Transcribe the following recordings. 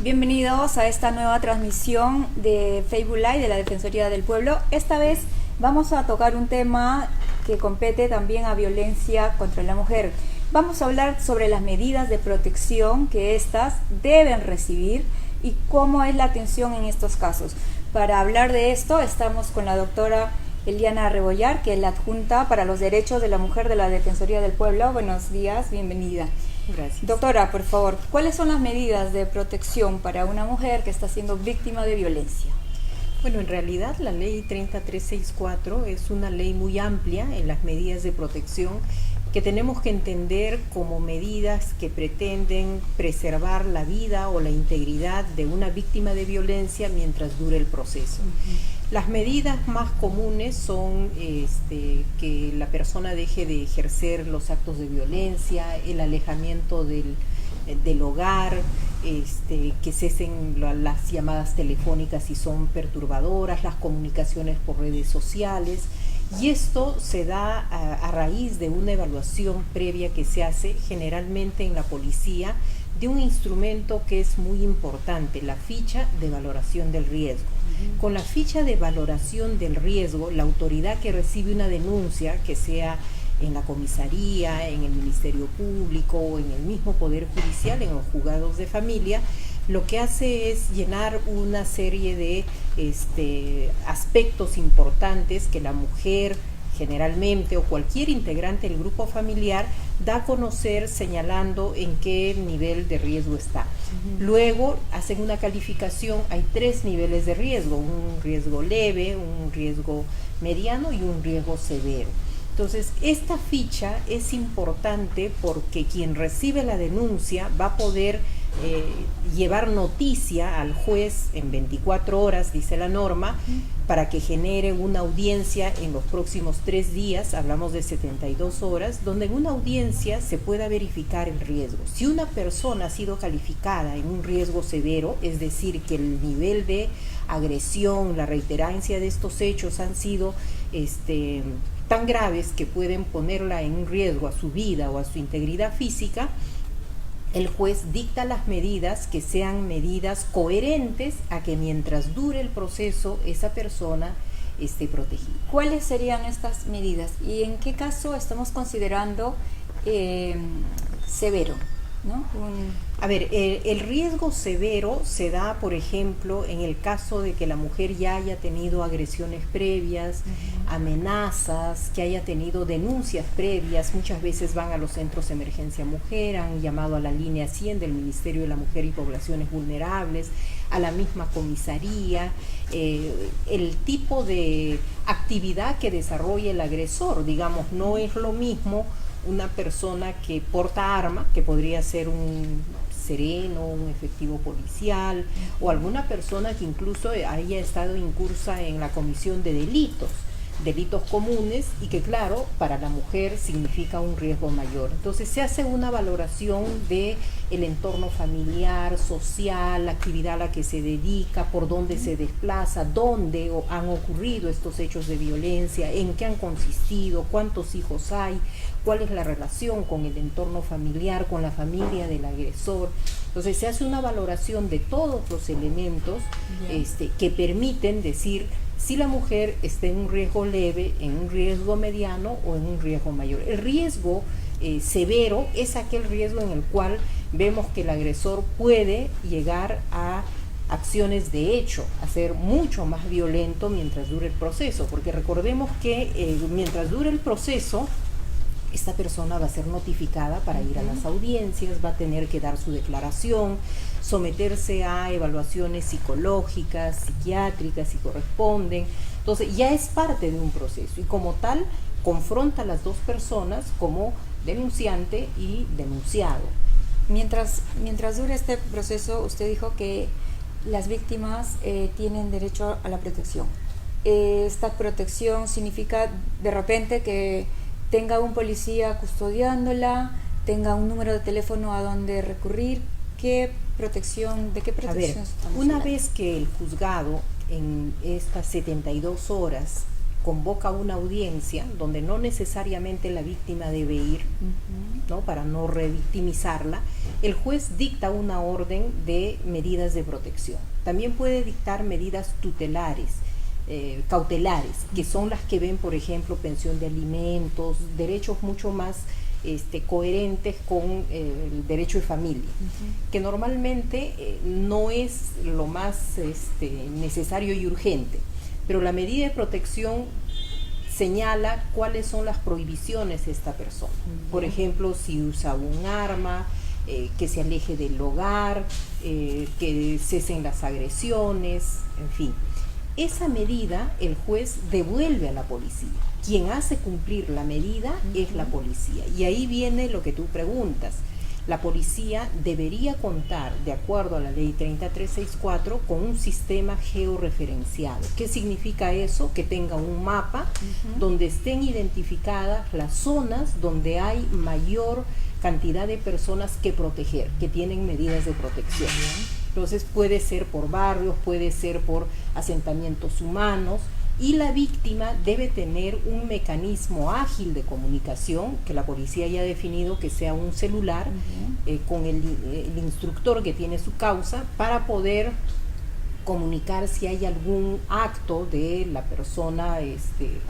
Bienvenidos a esta nueva transmisión de Facebook Live de la Defensoría del Pueblo. Esta vez vamos a tocar un tema que compete también a violencia contra la mujer. Vamos a hablar sobre las medidas de protección que éstas deben recibir y cómo es la atención en estos casos. Para hablar de esto estamos con la doctora Eliana Rebollar, que es la adjunta para los derechos de la mujer de la Defensoría del Pueblo. Buenos días, bienvenida. Gracias. Doctora, por favor, ¿cuáles son las medidas de protección para una mujer que está siendo víctima de violencia? Bueno, en realidad la ley 30364 es una ley muy amplia en las medidas de protección que tenemos que entender como medidas que pretenden preservar la vida o la integridad de una víctima de violencia mientras dure el proceso. Las medidas más comunes son que la persona deje de ejercer los actos de violencia, el alejamiento del hogar, que cesen las llamadas telefónicas si son perturbadoras, las comunicaciones por redes sociales. Y esto se da a raíz de una evaluación previa que se hace generalmente en la policía de un instrumento que es muy importante, la ficha de valoración del riesgo. Con la ficha de valoración del riesgo, la autoridad que recibe una denuncia, que sea en la comisaría, en el Ministerio Público o en el mismo Poder Judicial, en los juzgados de familia, lo que hace es llenar una serie de aspectos importantes que la mujer generalmente o cualquier integrante del grupo familiar da a conocer señalando en qué nivel de riesgo está. Luego hacen una calificación, hay 3 niveles de riesgo, un riesgo leve, un riesgo mediano y un riesgo severo. Entonces, esta ficha es importante porque quien recibe la denuncia va a poder llevar noticia al juez en 24 horas, dice la norma, para que genere una audiencia en los próximos 3 días, hablamos de 72 horas, donde en una audiencia se pueda verificar el riesgo. Si una persona ha sido calificada en un riesgo severo, es decir, que el nivel de agresión, la reiterancia de estos hechos han sido tan graves que pueden ponerla en un riesgo a su vida o a su integridad física, el juez dicta las medidas que sean medidas coherentes a que mientras dure el proceso esa persona esté protegida. ¿Cuáles serían estas medidas y en qué caso estamos considerando severo, ¿no? A ver, el riesgo severo se da, por ejemplo, en el caso de que la mujer ya haya tenido agresiones previas, amenazas, que haya tenido denuncias previas. Muchas veces van a los centros de emergencia mujer, han llamado a la línea 100 del Ministerio de la Mujer y Poblaciones Vulnerables, a la misma comisaría, el tipo de actividad que desarrolla el agresor, digamos, no es lo mismo una persona que porta arma, que podría ser un sereno, un efectivo policial, o alguna persona que incluso haya estado incursa en la comisión de delitos comunes y que claro, para la mujer significa un riesgo mayor. Entonces se hace una valoración de el entorno familiar, social, la actividad a la que se dedica, por dónde se desplaza, dónde han ocurrido estos hechos de violencia, en qué han consistido, cuántos hijos hay, cuál es la relación con el entorno familiar, con la familia del agresor. Entonces se hace una valoración de todos los elementos que permiten decir si la mujer está en un riesgo leve, en un riesgo mediano o en un riesgo mayor. El riesgo severo es aquel riesgo en el cual vemos que el agresor puede llegar a acciones de hecho, a ser mucho más violento mientras dure el proceso, porque recordemos que mientras dure el proceso, esta persona va a ser notificada para ir a las audiencias, va a tener que dar su declaración, someterse a evaluaciones psicológicas, psiquiátricas si corresponden. Entonces ya es parte de un proceso y como tal confronta a las dos personas como denunciante y denunciado. Mientras dure este proceso, usted dijo que las víctimas tienen derecho a la protección. Esta protección significa de repente que tenga un policía custodiándola, tenga un número de teléfono a donde recurrir. ¿De qué protección A ver, estamos una hablando? vez que el juzgado en estas 72 horas convoca una audiencia donde no necesariamente la víctima debe ir, ¿no? Para no revictimizarla, el juez dicta una orden de medidas de protección. También puede dictar medidas tutelares, cautelares, que son las que ven, por ejemplo, pensión de alimentos, derechos mucho más coherentes con el derecho de familia, que normalmente no es lo más necesario y urgente, pero la medida de protección señala cuáles son las prohibiciones de esta persona. Por ejemplo, si usa un arma, que se aleje del hogar, que cesen las agresiones, en fin. Esa medida el juez devuelve a la policía. Quien hace cumplir la medida es la policía. Y ahí viene lo que tú preguntas. La policía debería contar, de acuerdo a la ley 3364, con un sistema georreferenciado. ¿Qué significa eso? Que tenga un mapa donde estén identificadas las zonas donde hay mayor cantidad de personas que proteger, que tienen medidas de protección. Entonces puede ser por barrios, puede ser por asentamientos humanos, y la víctima debe tener un mecanismo ágil de comunicación, que la policía ya ha definido que sea un celular, con el instructor que tiene su causa, para poder comunicar si hay algún acto de la persona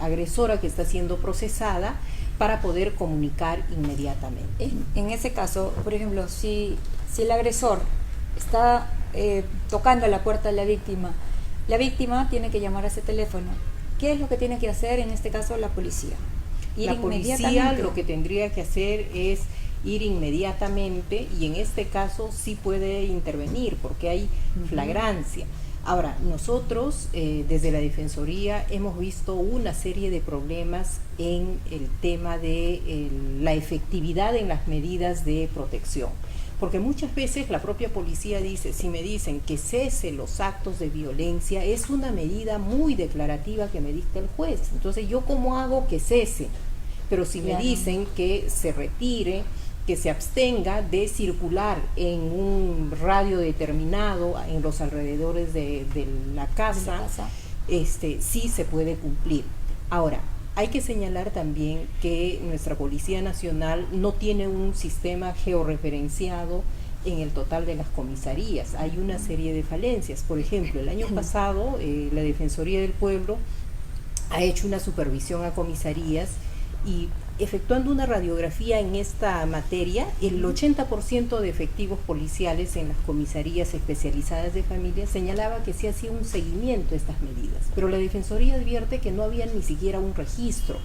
agresora que está siendo procesada, para poder comunicar inmediatamente. En ese caso, por ejemplo, si el agresor está tocando a la puerta de la víctima tiene que llamar a ese teléfono. ¿Qué es lo que tiene que hacer en este caso la policía? La policía lo que tendría que hacer es ir inmediatamente, y en este caso sí puede intervenir porque hay flagrancia. Ahora, nosotros desde la Defensoría hemos visto una serie de problemas en el tema de la efectividad en las medidas de protección. Porque muchas veces la propia policía dice, si me dicen que cese los actos de violencia, es una medida muy declarativa que me dicta el juez. Entonces, ¿yo cómo hago que cese? Pero si me dicen que se retire, que se abstenga de circular en un radio determinado en los alrededores de la casa, sí se puede cumplir. Ahora, hay que señalar también que nuestra Policía Nacional no tiene un sistema georreferenciado en el total de las comisarías. Hay una serie de falencias. Por ejemplo, el año pasado la Defensoría del Pueblo ha hecho una supervisión a comisarías, y efectuando una radiografía en esta materia, el 80% de efectivos policiales en las comisarías especializadas de familia señalaba que sí hacía un seguimiento de estas medidas, pero la Defensoría advierte que no había ni siquiera un registro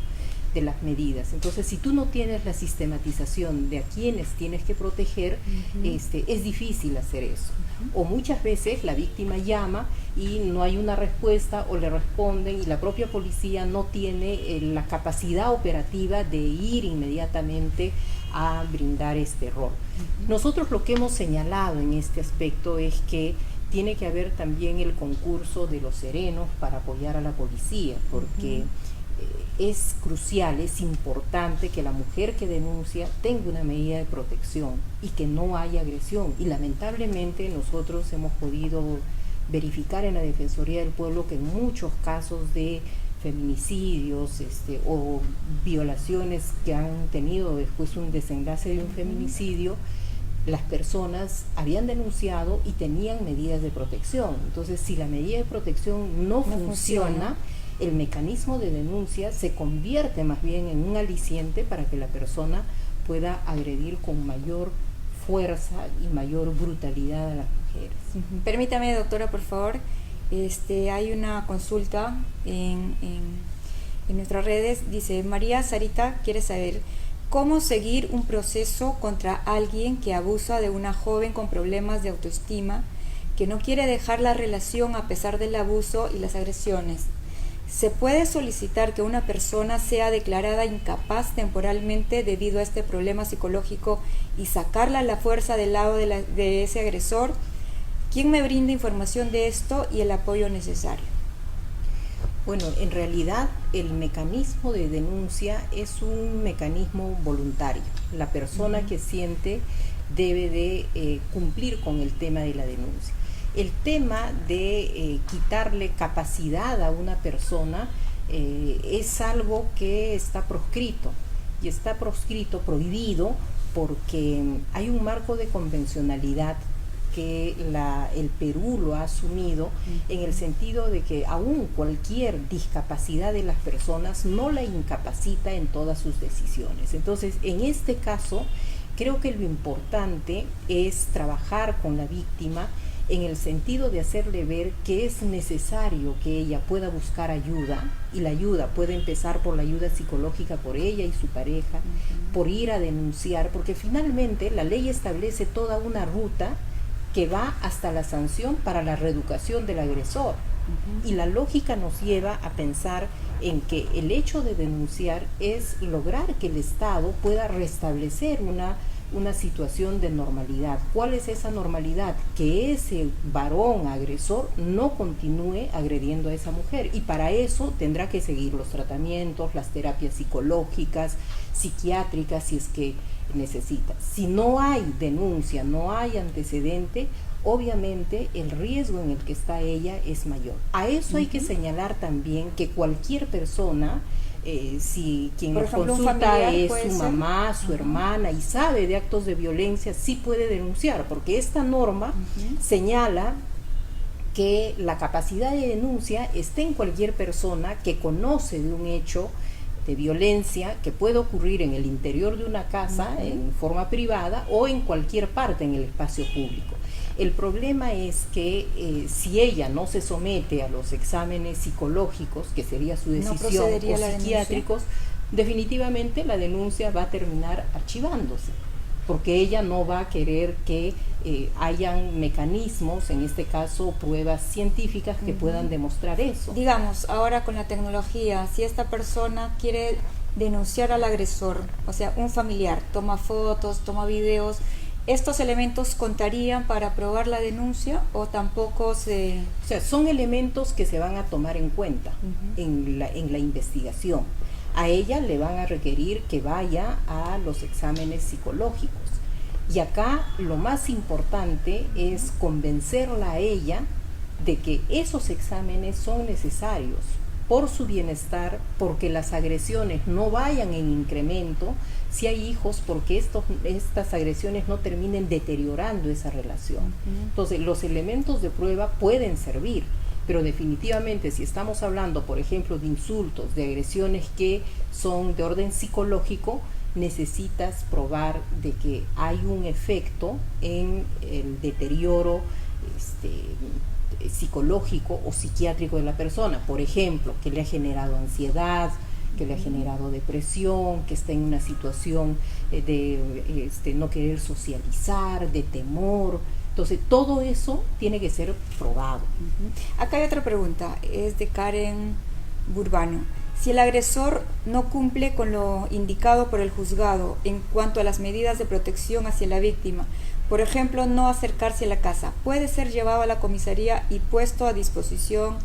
de las medidas. Entonces, si tú no tienes la sistematización de a quienes tienes que proteger, es difícil hacer eso. O muchas veces la víctima llama y no hay una respuesta, o le responden y la propia policía no tiene la capacidad operativa de ir inmediatamente a brindar este rol. Nosotros lo que hemos señalado en este aspecto es que tiene que haber también el concurso de los serenos para apoyar a la policía, porque es crucial, es importante que la mujer que denuncia tenga una medida de protección y que no haya agresión. Y lamentablemente nosotros hemos podido verificar en la Defensoría del Pueblo que en muchos casos de feminicidios o violaciones que han tenido después un desenlace de un feminicidio, las personas habían denunciado y tenían medidas de protección. Entonces, si la medida de protección no funciona, el mecanismo de denuncia se convierte más bien en un aliciente para que la persona pueda agredir con mayor fuerza y mayor brutalidad a las mujeres. Permítame, doctora, por favor. Hay una consulta en nuestras redes. Dice, María Sarita quiere saber cómo seguir un proceso contra alguien que abusa de una joven con problemas de autoestima, que no quiere dejar la relación a pesar del abuso y las agresiones. ¿Se puede solicitar que una persona sea declarada incapaz temporalmente debido a este problema psicológico y sacarla a la fuerza del lado de ese agresor? ¿Quién me brinda información de esto y el apoyo necesario? Bueno, en realidad el mecanismo de denuncia es un mecanismo voluntario. La persona que siente debe de cumplir con el tema de la denuncia. El tema de quitarle capacidad a una persona es algo que está proscrito, y está proscrito, prohibido, porque hay un marco de convencionalidad que el Perú lo ha asumido, en el sentido de que aún cualquier discapacidad de las personas no la incapacita en todas sus decisiones. Entonces, en este caso, creo que lo importante es trabajar con la víctima en el sentido de hacerle ver que es necesario que ella pueda buscar ayuda, y la ayuda puede empezar por la ayuda psicológica por ella y su pareja, por ir a denunciar, porque finalmente la ley establece toda una ruta que va hasta la sanción para la reeducación del agresor. Y la lógica nos lleva a pensar en que el hecho de denunciar es lograr que el Estado pueda restablecer una situación de normalidad. ¿Cuál es esa normalidad? Que ese varón agresor no continúe agrediendo a esa mujer, y para eso tendrá que seguir los tratamientos, las terapias psicológicas, psiquiátricas, si es que necesita. Si no hay denuncia, no hay antecedente, obviamente el riesgo en el que está ella es mayor. A eso hay que señalar también que cualquier persona, si quien nos consulta es su mamá, su hermana, y sabe de actos de violencia, sí puede denunciar, porque esta norma señala que la capacidad de denuncia está en cualquier persona que conoce de un hecho de violencia que puede ocurrir en el interior de una casa, en forma privada, o en cualquier parte en el espacio público. El problema es que si ella no se somete a los exámenes psicológicos, que sería su decisión, o psiquiátricos, definitivamente la denuncia va a terminar archivándose, porque ella no va a querer que hayan mecanismos, en este caso pruebas científicas, que puedan demostrar eso. Digamos, ahora con la tecnología, si esta persona quiere denunciar al agresor, o sea, un familiar, toma fotos, toma videos, ¿estos elementos contarían para probar la denuncia o tampoco se...? O sea, son elementos que se van a tomar en cuenta en la investigación. A ella le van a requerir que vaya a los exámenes psicológicos. Y acá lo más importante es convencerla a ella de que esos exámenes son necesarios por su bienestar, porque las agresiones no vayan en incremento, si hay hijos, porque estas agresiones no terminen deteriorando esa relación. Entonces, los elementos de prueba pueden servir, pero definitivamente si estamos hablando, por ejemplo, de insultos, de agresiones que son de orden psicológico, necesitas probar de que hay un efecto en el deterioro psicológico o psiquiátrico de la persona. Por ejemplo, que le ha generado ansiedad, que le ha generado depresión, que está en una situación de no querer socializar, de temor. Entonces, todo eso tiene que ser probado. Acá hay otra pregunta, es de Karen Burbano. Si el agresor no cumple con lo indicado por el juzgado en cuanto a las medidas de protección hacia la víctima, por ejemplo, no acercarse a la casa, ¿puede ser llevado a la comisaría y puesto a disposición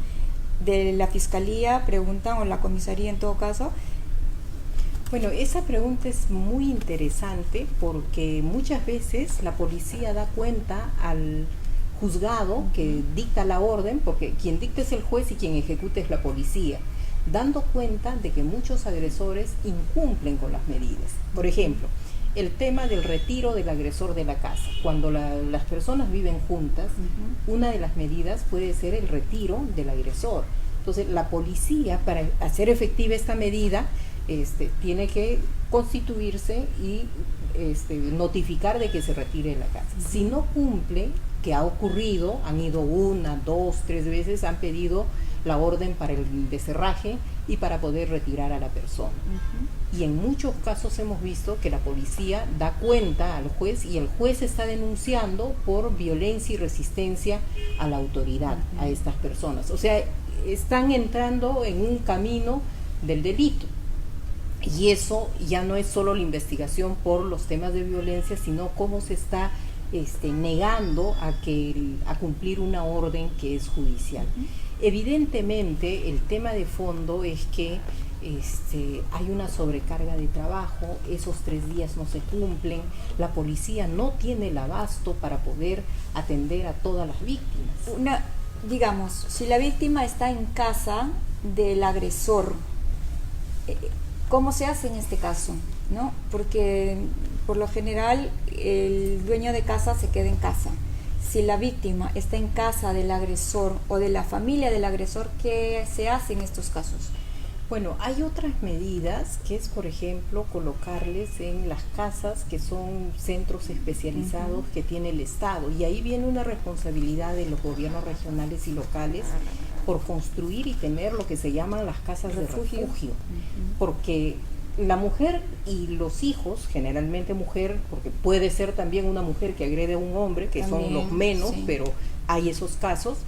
de la fiscalía, preguntan, o la comisaría en todo caso? Bueno, esa pregunta es muy interesante, porque muchas veces la policía da cuenta al juzgado que dicta la orden, porque quien dicta es el juez y quien ejecuta es la policía, dando cuenta de que muchos agresores incumplen con las medidas. Por ejemplo, el tema del retiro del agresor de la casa. Cuando las personas viven juntas, una de las medidas puede ser el retiro del agresor. Entonces, la policía, para hacer efectiva esta medida, tiene que constituirse y notificar de que se retire de la casa. Si no cumple, que ha ocurrido, han ido 1, 2, 3 veces, han pedido la orden para el desherraje y para poder retirar a la persona. Y en muchos casos hemos visto que la policía da cuenta al juez, y el juez está denunciando por violencia y resistencia a la autoridad a estas personas. O sea, están entrando en un camino del delito. Y eso ya no es solo la investigación por los temas de violencia, sino cómo se está negando a cumplir una orden que es judicial. Evidentemente, el tema de fondo es que hay una sobrecarga de trabajo, esos 3 días no se cumplen, la policía no tiene el abasto para poder atender a todas las víctimas. digamos, si la víctima está en casa del agresor, ¿cómo se hace en este caso? ¿No? Porque por lo general el dueño de casa se queda en casa. Si la víctima está en casa del agresor o de la familia del agresor, ¿qué se hace en estos casos? Bueno, hay otras medidas que es, por ejemplo, colocarles en las casas que son centros especializados que tiene el Estado, y ahí viene una responsabilidad de los gobiernos regionales y locales por construir y tener lo que se llaman las casas de refugio, porque la mujer y los hijos, generalmente mujer, porque puede ser también una mujer que agrede a un hombre, que también son los menos, sí, pero hay esos casos,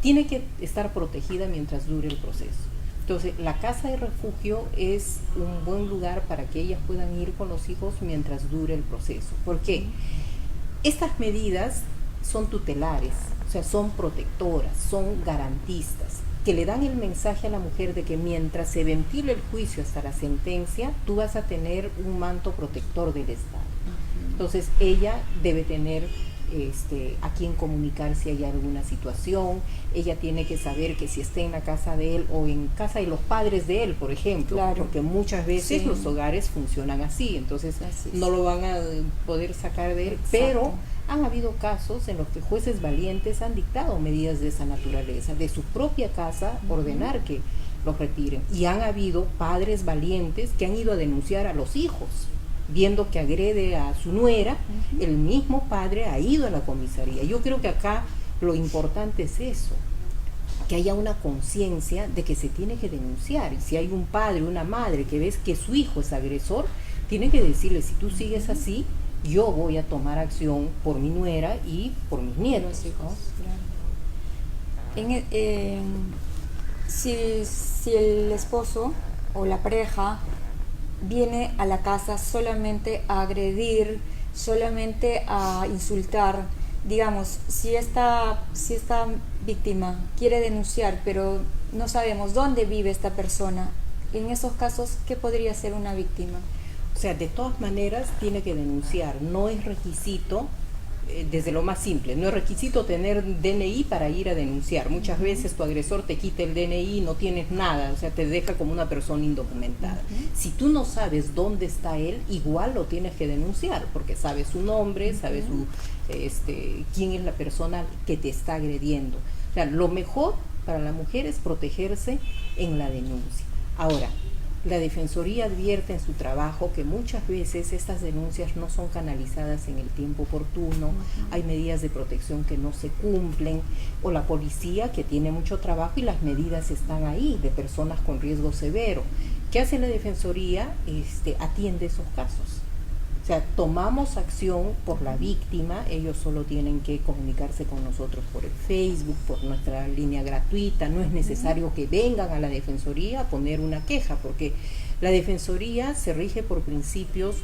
tiene que estar protegida mientras dure el proceso. Entonces, la casa de refugio es un buen lugar para que ellas puedan ir con los hijos mientras dure el proceso. ¿Por qué? Estas medidas son tutelares, o sea, son protectoras, son garantistas, que le dan el mensaje a la mujer de que mientras se ventile el juicio hasta la sentencia, tú vas a tener un manto protector del Estado. Entonces, ella debe tener a quién comunicar si hay alguna situación. Ella tiene que saber que si está en la casa de él o en casa de los padres de él, por ejemplo, claro, porque muchas veces los hogares funcionan así, entonces no lo van a poder sacar de él. Exacto. Pero han habido casos en los que jueces valientes han dictado medidas de esa naturaleza, de su propia casa ordenar que los retiren, y han habido padres valientes que han ido a denunciar a los hijos viendo que agrede a su nuera. El mismo padre ha ido a la comisaría. Yo creo que acá lo importante es eso, que haya una conciencia de que se tiene que denunciar, y si hay un padre, una madre que ves que su hijo es agresor, tiene que decirle: si tú sigues así, yo voy a tomar acción por mi nuera y por mis nietos. Claro. Si el esposo o la pareja viene a la casa solamente a agredir, solamente a insultar, digamos, si esta víctima quiere denunciar, pero no sabemos dónde vive esta persona, en esos casos, ¿qué podría hacer una víctima? O sea, de todas maneras tiene que denunciar. No es requisito, desde lo más simple, no es requisito tener DNI para ir a denunciar. Muchas veces tu agresor te quita el DNI y no tienes nada, o sea, te deja como una persona indocumentada. Si tú no sabes dónde está él, igual lo tienes que denunciar, porque sabes su nombre, sabes quién es la persona que te está agrediendo. O sea, lo mejor para la mujer es protegerse en la denuncia. Ahora, la Defensoría advierte en su trabajo que muchas veces estas denuncias no son canalizadas en el tiempo oportuno, hay medidas de protección que no se cumplen, o la policía que tiene mucho trabajo y las medidas están ahí de personas con riesgo severo. ¿Qué hace la Defensoría? Atiende esos casos. O sea, tomamos acción por la víctima, ellos solo tienen que comunicarse con nosotros por el Facebook, por nuestra línea gratuita. No es necesario que vengan a la Defensoría a poner una queja, porque la Defensoría se rige por principios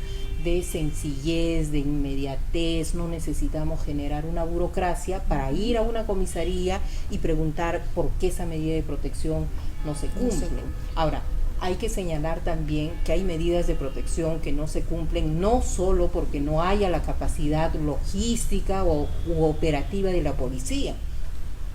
de sencillez, de inmediatez. No necesitamos generar una burocracia para ir a una comisaría y preguntar por qué esa medida de protección no se cumple. Ahora, hay que señalar también que hay medidas de protección que no se cumplen, no solo porque no haya la capacidad logística u operativa de la policía,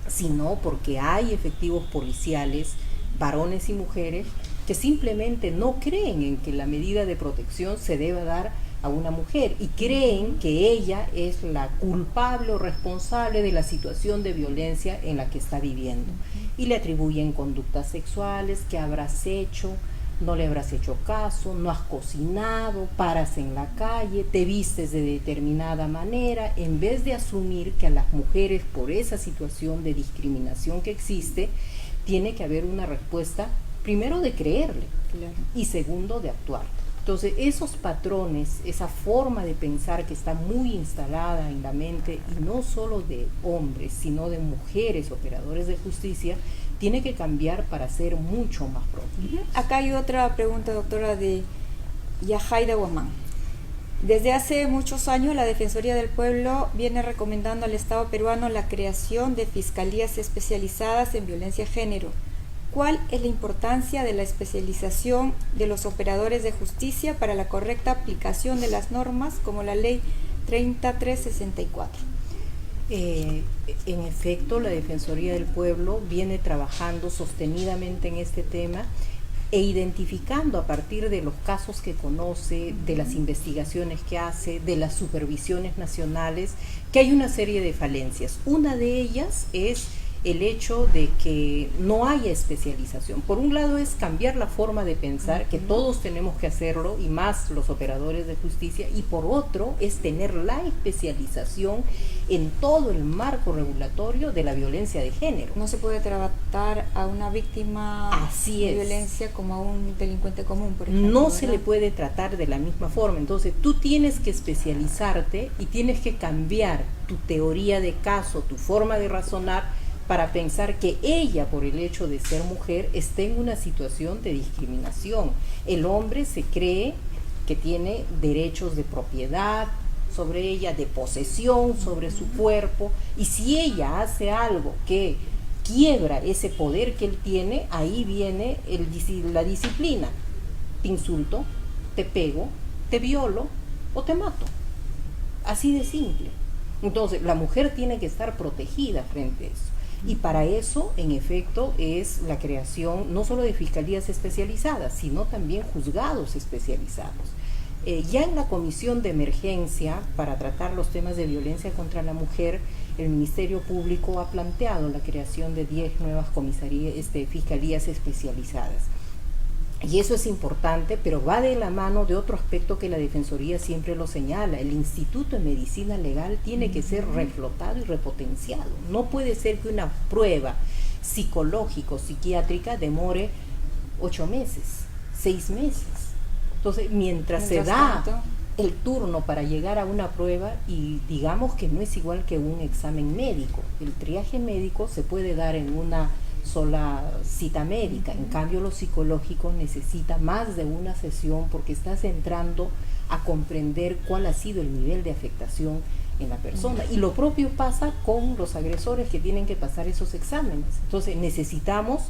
sino porque hay efectivos policiales, varones y mujeres, que simplemente no creen en que la medida de protección se deba dar a una mujer y creen que ella es la culpable o responsable de la situación de violencia en la que está viviendo, y le atribuyen conductas sexuales que habrás hecho, no le habrás hecho caso, no has cocinado, paras en la calle, te vistes de determinada manera, en vez de asumir que a las mujeres, por esa situación de discriminación que existe, tiene que haber una respuesta, primero de creerle, claro, y segundo de actuar. Entonces, esos patrones, esa forma de pensar que está muy instalada en la mente, y no solo de hombres, sino de mujeres operadores de justicia, tiene que cambiar para ser mucho más propio. Acá hay otra pregunta, doctora, de Yajaida Guamán. Desde hace muchos años, la Defensoría del Pueblo viene recomendando al Estado peruano la creación de fiscalías especializadas en violencia de género. ¿Cuál es la importancia de la especialización de los operadores de justicia para la correcta aplicación de las normas como la Ley 3364? En efecto, la Defensoría del Pueblo viene trabajando sostenidamente en este tema e identificando a partir de los casos que conoce, de las investigaciones que hace, de las supervisiones nacionales, que hay una serie de falencias. Una de ellas es el hecho de que no haya especialización. Por un lado es cambiar la forma de pensar, que todos tenemos que hacerlo, y más los operadores de justicia, y por otro es tener la especialización en todo el marco regulatorio de la violencia de género. No se puede tratar a una víctima de violencia como a un delincuente común, por ejemplo. No se le puede tratar de la misma forma. Entonces tú tienes que especializarte y tienes que cambiar tu teoría de caso, tu forma de razonar, para pensar que ella, por el hecho de ser mujer, está en una situación de discriminación. El hombre se cree que tiene derechos de propiedad sobre ella, de posesión sobre su cuerpo, y si ella hace algo que quiebra ese poder que él tiene, ahí viene la disciplina. Te insulto, te pego, te violo o te mato. Así de simple. Entonces, la mujer tiene que estar protegida frente a eso. Y para eso, en efecto, es la creación no solo de fiscalías especializadas, sino también juzgados especializados. Ya en la comisión de emergencia para tratar los temas de violencia contra la mujer, el Ministerio Público ha planteado la creación de 10 nuevas fiscalías especializadas. Y eso es importante, pero va de la mano de otro aspecto que la Defensoría siempre lo señala. El Instituto de Medicina Legal tiene que ser reflotado y repotenciado. No puede ser que una prueba psicológico-psiquiátrica demore 8 meses, 6 meses. Entonces, mientras se da el turno para llegar a una prueba, y digamos que no es igual que un examen médico. El triaje médico se puede dar en una sola cita médica. En cambio, lo psicológico necesita más de una sesión, porque estás entrando a comprender cuál ha sido el nivel de afectación en la persona. Y lo propio pasa con los agresores que tienen que pasar esos exámenes. Entonces necesitamos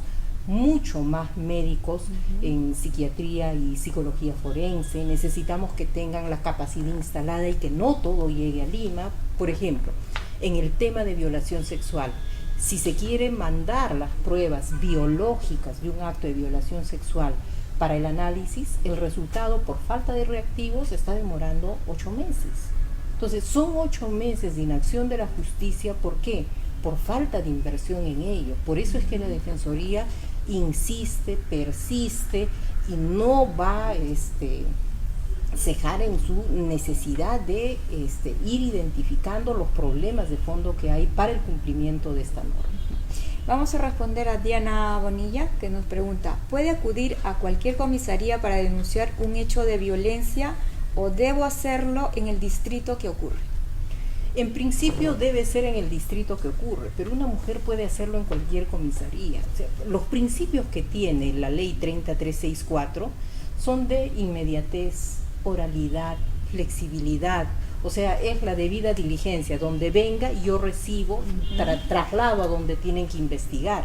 mucho más médicos en psiquiatría y psicología forense. Necesitamos que tengan la capacidad instalada y que no todo llegue a Lima. Por ejemplo, en el tema de violación sexual, si se quiere mandar las pruebas biológicas de un acto de violación sexual para el análisis, el resultado por falta de reactivos está demorando 8 meses. Entonces son 8 meses de inacción de la justicia. ¿Por qué? Por falta de inversión en ello. Por eso es que la Defensoría insiste, persiste y no va a cejar en su necesidad de ir identificando los problemas de fondo que hay para el cumplimiento de esta norma. Vamos a responder a Diana Bonilla, que nos pregunta: ¿puede acudir a cualquier comisaría para denunciar un hecho de violencia o debo hacerlo en el distrito que ocurre? En principio debe ser en el distrito que ocurre, pero una mujer puede hacerlo en cualquier comisaría. O sea, los principios que tiene la ley 30364 son de inmediatez, oralidad, flexibilidad. O sea, es la debida diligencia. Donde venga, yo recibo, traslado a donde tienen que investigar.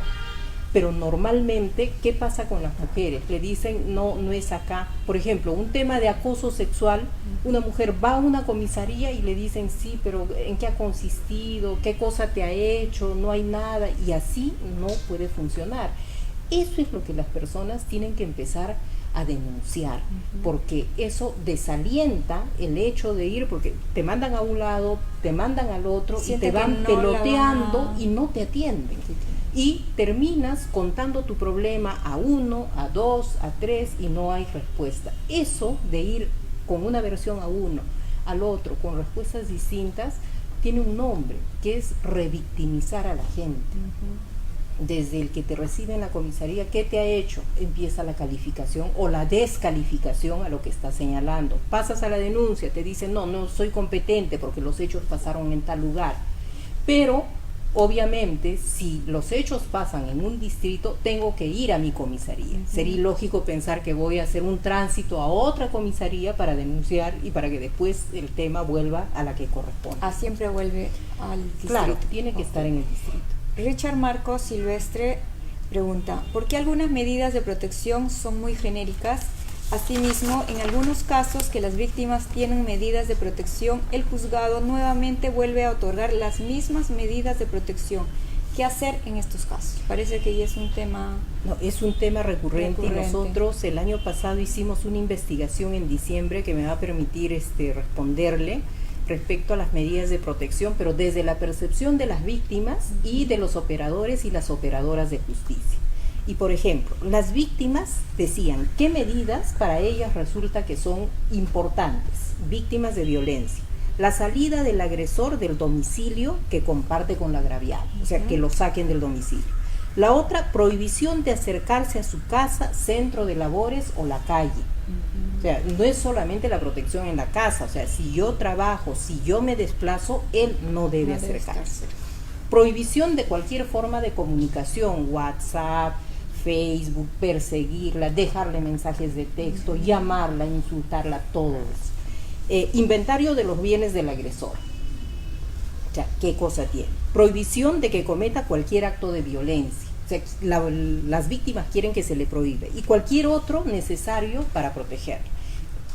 Pero normalmente, ¿qué pasa con las mujeres? Le dicen, no es acá. Por ejemplo, un tema de acoso sexual, una mujer va a una comisaría y le dicen, sí, pero ¿en qué ha consistido? ¿Qué cosa te ha hecho? No hay nada. Y así no puede funcionar. Eso es lo que las personas tienen que empezar a denunciar, porque eso desalienta el hecho de ir, porque te mandan a un lado, te mandan al otro, y te van peloteando y no te atienden. Y terminas contando tu problema a 1, a 2, a 3 y no hay respuesta. Eso de ir con una versión a uno, al otro, con respuestas distintas, tiene un nombre, que es revictimizar a la gente. Desde el que te recibe en la comisaría, ¿qué te ha hecho? Empieza la calificación o la descalificación a lo que está señalando. Pasas a la denuncia, te dicen, no soy competente porque los hechos pasaron en tal lugar. Pero, obviamente, si los hechos pasan en un distrito, tengo que ir a mi comisaría. Sería ilógico pensar que voy a hacer un tránsito a otra comisaría para denunciar y para que después el tema vuelva a la que corresponde. Siempre vuelve al distrito. Claro, tiene que estar en el distrito. Richard Marcos Silvestre pregunta: ¿por qué algunas medidas de protección son muy genéricas Asimismo, en algunos casos que las víctimas tienen medidas de protección, el juzgado nuevamente vuelve a otorgar las mismas medidas de protección. ¿Qué hacer en estos casos? Parece que ya es un tema... No, es un tema recurrente. Y nosotros el año pasado hicimos una investigación en diciembre que me va a permitir responderle respecto a las medidas de protección, pero desde la percepción de las víctimas y de los operadores y las operadoras de justicia. Y por ejemplo, las víctimas decían qué medidas para ellas resulta que son importantes, víctimas de violencia. La salida del agresor del domicilio que comparte con la agraviada, o sea, que lo saquen del domicilio. La otra, prohibición de acercarse a su casa, centro de labores o la calle. O sea, no es solamente la protección en la casa, o sea, si yo trabajo, si yo me desplazo, él no debe acercarse. Prohibición de cualquier forma de comunicación, WhatsApp, Facebook, perseguirla, dejarle mensajes de texto, llamarla, insultarla, todo eso. Inventario de los bienes del agresor. O sea, ¿qué cosa tiene? Prohibición de que cometa cualquier acto de violencia. O sea, las víctimas quieren que se le prohíbe. Y cualquier otro necesario para protegerla.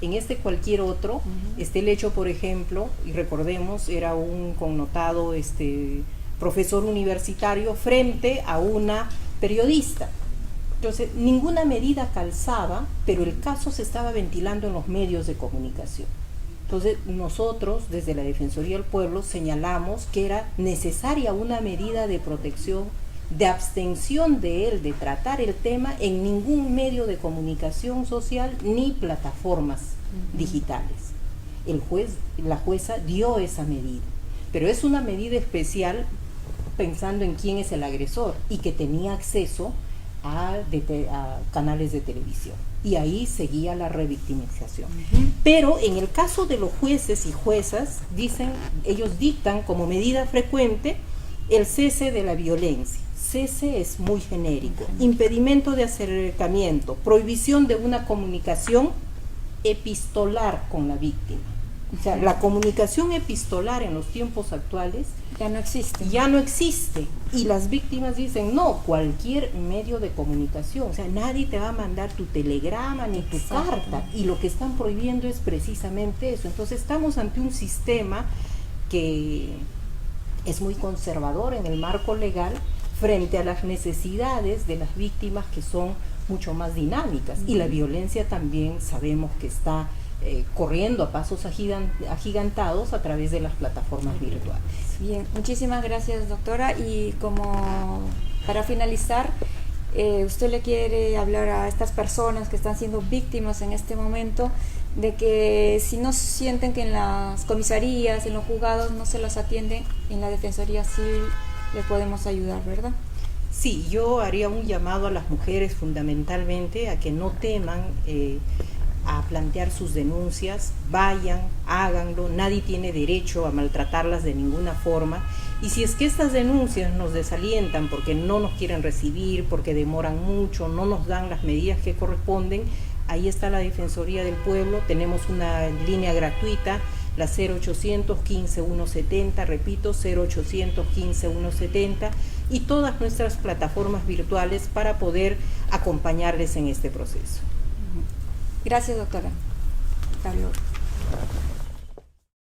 En cualquier otro, el hecho, por ejemplo, y recordemos, era un connotado profesor universitario frente a una periodista. Entonces, ninguna medida calzaba, pero el caso se estaba ventilando en los medios de comunicación. Entonces, nosotros, desde la Defensoría del Pueblo, señalamos que era necesaria una medida de protección, de abstención de él, de tratar el tema en ningún medio de comunicación social ni plataformas digitales. La jueza dio esa medida, pero es una medida especial pensando en quién es el agresor y que tenía acceso a canales de televisión, y ahí seguía la revictimización. Pero en el caso de los jueces y juezas, ellos dictan como medida frecuente el cese de la violencia. Cese es muy genérico, impedimento de acercamiento, prohibición de una comunicación epistolar con la víctima. O sea, la comunicación epistolar en los tiempos actuales ya no existe. Ya no existe. Y las víctimas dicen, no, cualquier medio de comunicación. O sea, nadie te va a mandar tu telegrama ni tu carta. Y lo que están prohibiendo es precisamente eso. Entonces estamos ante un sistema que es muy conservador en el marco legal frente a las necesidades de las víctimas, que son mucho más dinámicas. Y la violencia también sabemos que está corriendo a pasos agigantados a través de las plataformas virtuales. Bien, muchísimas gracias, doctora. Y como para finalizar, usted le quiere hablar a estas personas que están siendo víctimas en este momento de que si no sienten que en las comisarías, en los juzgados no se las atienden, en la Defensoría Civil les podemos ayudar, ¿verdad? Sí, yo haría un llamado a las mujeres fundamentalmente a que no teman a plantear sus denuncias, vayan, háganlo, nadie tiene derecho a maltratarlas de ninguna forma. Y si es que estas denuncias nos desalientan porque no nos quieren recibir, porque demoran mucho, no nos dan las medidas que corresponden, ahí está la Defensoría del Pueblo, tenemos una línea gratuita, la 0800 15 170, repito, 0800 15 170, y todas nuestras plataformas virtuales para poder acompañarles en este proceso. Gracias, doctora. Hasta luego.